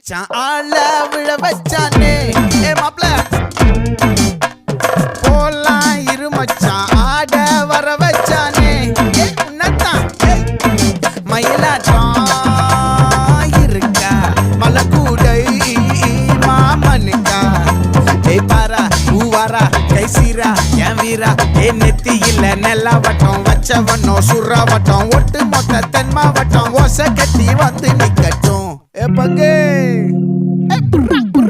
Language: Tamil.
மச்சான் ஆள விழ வச்சானே ஏ மாப்ள போலாம் இரு மச்சான் ஆட வர வச்சானே ஏ உன்னதான் மயிலாட்டம் இருக்கா மலக்கூடை மாமனுக்கா ஏ பாரா ஊவாரா கைசீரா என் வீரா ஏ நெத்தி இல்ல நெல்லாவட்டம் வச்சவனோ சுறாவட்டம் ஒட்டு மொத்த தென் மாவட்டம் ஓசை கட்டி வந்து நிக்கட்டும் ஏ பங்கே